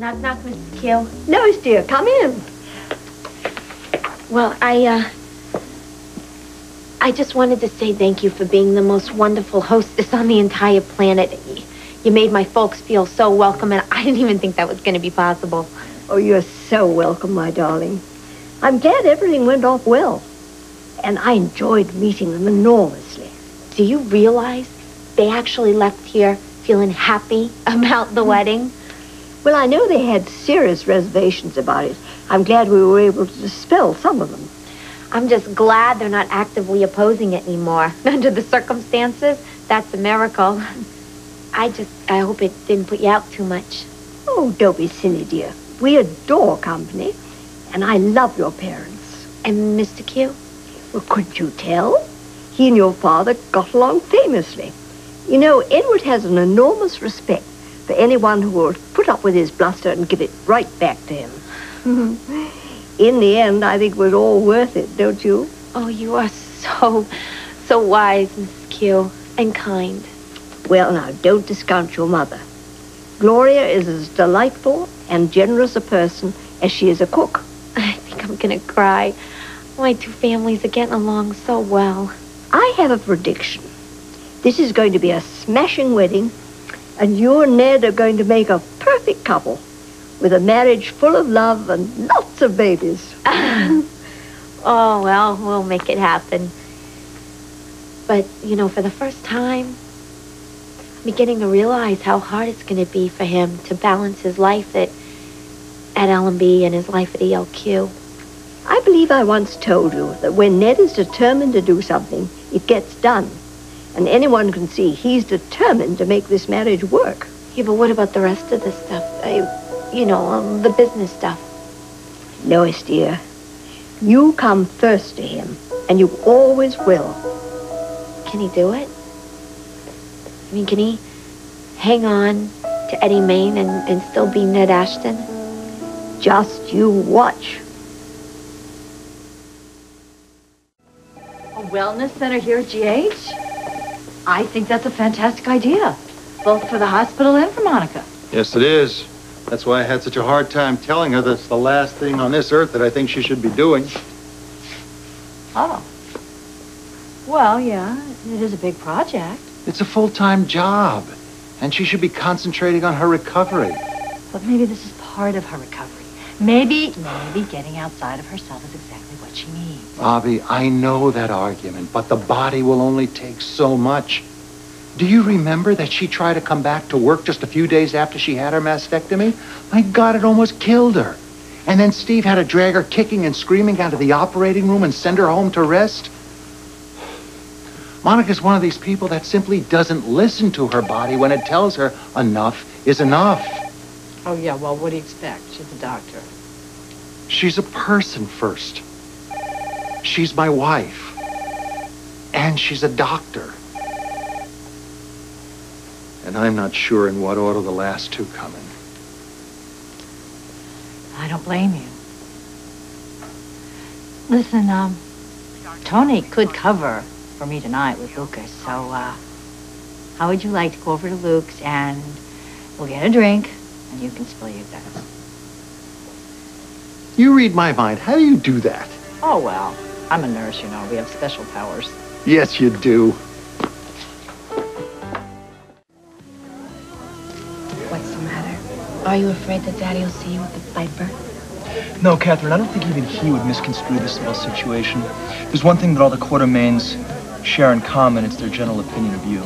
Knock, knock, Mrs. Q. Lois, dear, come in. Well, I just wanted to say thank you for being the most wonderful hostess on the entire planet. You made my folks feel so welcome, and I didn't even think that was going to be possible. Oh, you're so welcome, my darling. I'm glad everything went off well. And I enjoyed meeting them enormously. Do you realize they actually left here feeling happy about the wedding? Well, I know they had serious reservations about it. I'm glad we were able to dispel some of them. I'm just glad they're not actively opposing it anymore. Under the circumstances, that's a miracle. I hope it didn't put you out too much. Oh, don't be silly, dear. We adore company, and I love your parents. And Mr. Q? Well, couldn't you tell? He and your father got along famously. You know, Edward has an enormous respect for anyone who will put up with his bluster and give it right back to him. In the end, I think it was all worth it, don't you? Oh, you are so wise, Mrs. Q, and kind. Well, now, don't discount your mother. Gloria is as delightful and generous a person as she is a cook. I think I'm gonna cry. My two families are getting along so well. I have a prediction. This is going to be a smashing wedding, and you and Ned are going to make a perfect couple with a marriage full of love and lots of babies. Oh, well, we'll make it happen. But, you know, for the first time, I'm beginning to realize how hard it's going to be for him to balance his life at L&B and his life at ELQ. I believe I once told you that when Ned is determined to do something, it gets done. And anyone can see he's determined to make this marriage work. Yeah, but what about the rest of the stuff? The business stuff. Lois, dear, you come first to him, and you always will. Can he do it? I mean, can he hang on to Eddie Main and still be Ned Ashton? Just you watch. A wellness center here at GH? I think that's a fantastic idea, both for the hospital and for Monica. Yes, it is. That's why I had such a hard time telling her that's the last thing on this earth that I think she should be doing. Oh. Well, yeah, it is a big project. It's a full-time job, and she should be concentrating on her recovery. But maybe this is part of her recovery. Maybe getting outside of herself is exactly what she needs. Bobby, I know that argument, but the body will only take so much. Do you remember that she tried to come back to work just a few days after she had her mastectomy? My God, it almost killed her. And then Steve had to drag her kicking and screaming out of the operating room and send her home to rest. Monica's one of these people that simply doesn't listen to her body when it tells her enough is enough. Oh, yeah, well, what do you expect? She's a doctor. She's a person first. She's my wife. And she's a doctor. And I'm not sure in what order the last two come in. I don't blame you. Listen, Tony could cover for me tonight with Lucas, so, how would you like to go over to Luke's and we'll get a drink and you can spill your guts? You read my mind. How do you do that? Oh, well, I'm a nurse, you know. We have special powers. Yes, you do. What's the matter? Are you afraid that Daddy will see you with the Viper? No, Catherine, I don't think even he would misconstrue this little situation. There's one thing that all the Quartermains share in common. It's their general opinion of you.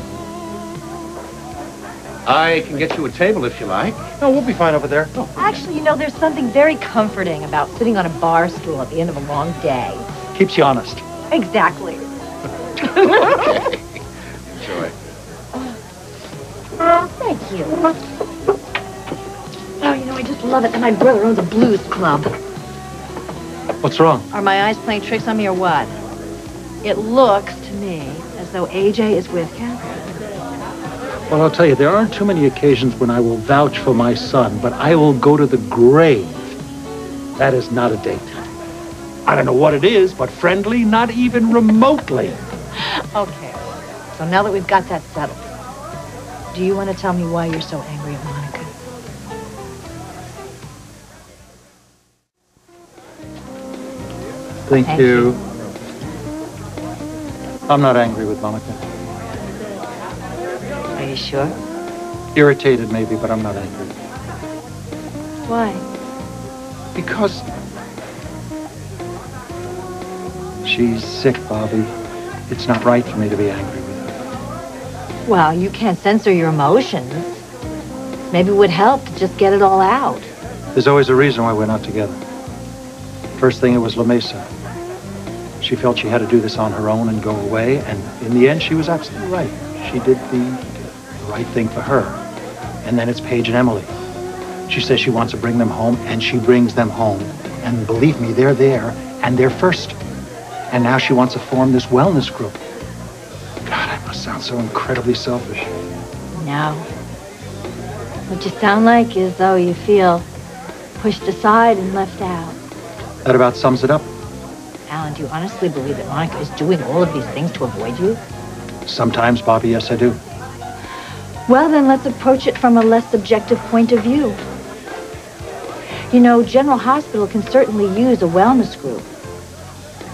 I can get you a table if you like. No, we'll be fine over there. Oh. Actually, you know, there's something very comforting about sitting on a bar stool at the end of a long day. Keeps you honest. Exactly. Okay. Enjoy. Thank you. Oh, you know, I just love it that my brother owns a blues club. What's wrong? Are my eyes playing tricks on me or what? It looks to me as though AJ is with Catherine. Well, I'll tell you, there aren't too many occasions when I will vouch for my son, but I will go to the grave. That is not a date. I don't know what it is, but friendly, not even remotely. Okay. So now that we've got that settled, do you want to tell me why you're so angry at Monica? Thank Thank you. I'm not angry with Monica. Are you sure? Irritated maybe, but I'm not angry. Why? Because she's sick, Bobby. It's not right for me to be angry with her. Well, you can't censor your emotions. Maybe it would help to just get it all out. There's always a reason why we're not together. First thing, it was La Mesa. She felt she had to do this on her own and go away, and in the end, she was absolutely right. She did the right thing for her. And then it's Paige and Emily. She says she wants to bring them home, and she brings them home. And believe me, they're there, and they're first. And now she wants to form this wellness group. God, I must sound so incredibly selfish. No. What you sound like is though you feel pushed aside and left out. That about sums it up. Alan, do you honestly believe that Monica is doing all of these things to avoid you? Sometimes, Bobby, yes, I do. Well, then let's approach it from a less subjective point of view. You know, General Hospital can certainly use a wellness group.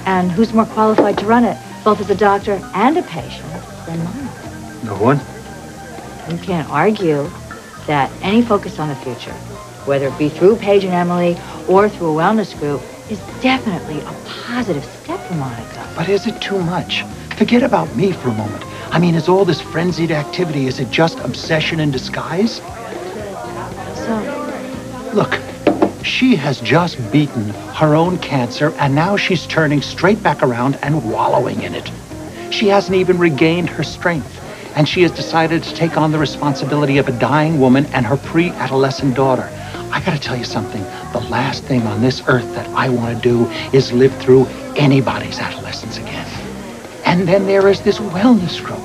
And who's more qualified to run it, both as a doctor and a patient, than Monica? No one? You can't argue that any focus on the future, whether it be through Paige and Emily or through a wellness group, is definitely a positive step for Monica. But is it too much? Forget about me for a moment. I mean, is all this frenzied activity, is it just obsession in disguise? So, Look, she has just beaten her own cancer, and now she's turning straight back around and wallowing in it. She hasn't even regained her strength, and she has decided to take on the responsibility of a dying woman and her pre-adolescent daughter. I gotta tell you something. The last thing on this earth that I want to do is live through anybody's adolescence again. And then there is this wellness group.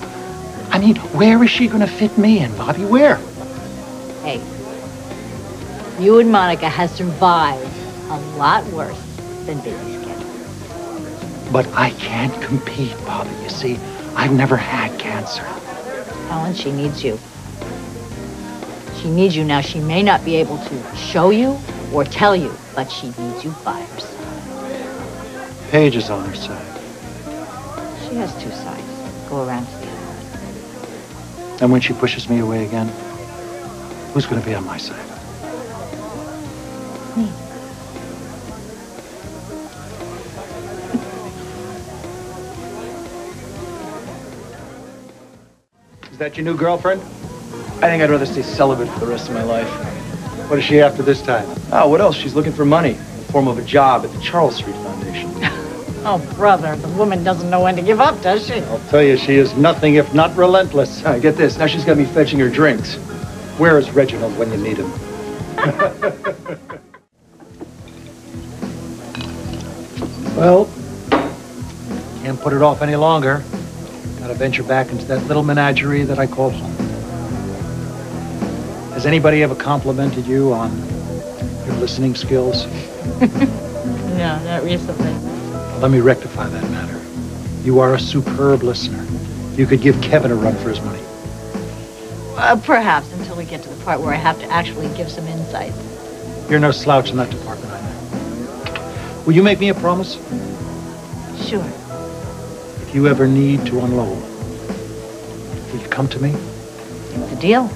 I mean, where is she gonna fit me in, Bobby? Where? hey, you and Monica has survived a lot worse than baby schedule. But I can't compete, Bobby. You see, I've never had cancer. Alan, she needs you. She needs you now. She may not be able to show you or tell you, but she needs you by her side. Paige is on her side. She has two sides. Go around to the other one. And when she pushes me away again, who's going to be on my side? Me. Is that your new girlfriend? I think I'd rather stay celibate for the rest of my life. What is she after this time? Oh, what else? She's looking for money in the form of a job at the Charles Street Foundation. Oh, brother, the woman doesn't know when to give up, does she? I'll tell you, she is nothing if not relentless. All right, get this. Now she's got me fetching her drinks. Where is Reginald when you need him? Well, can't put it off any longer. Gotta venture back into that little menagerie that I call home. Has anybody ever complimented you on your listening skills? No, not recently. Let me rectify that matter. You are a superb listener. You could give Kevin a run for his money. Perhaps until we get to the part where I have to actually give some insight. You're no slouch in that department, I know. Will you make me a promise? Sure. If you ever need to unload, will you come to me? It's a deal.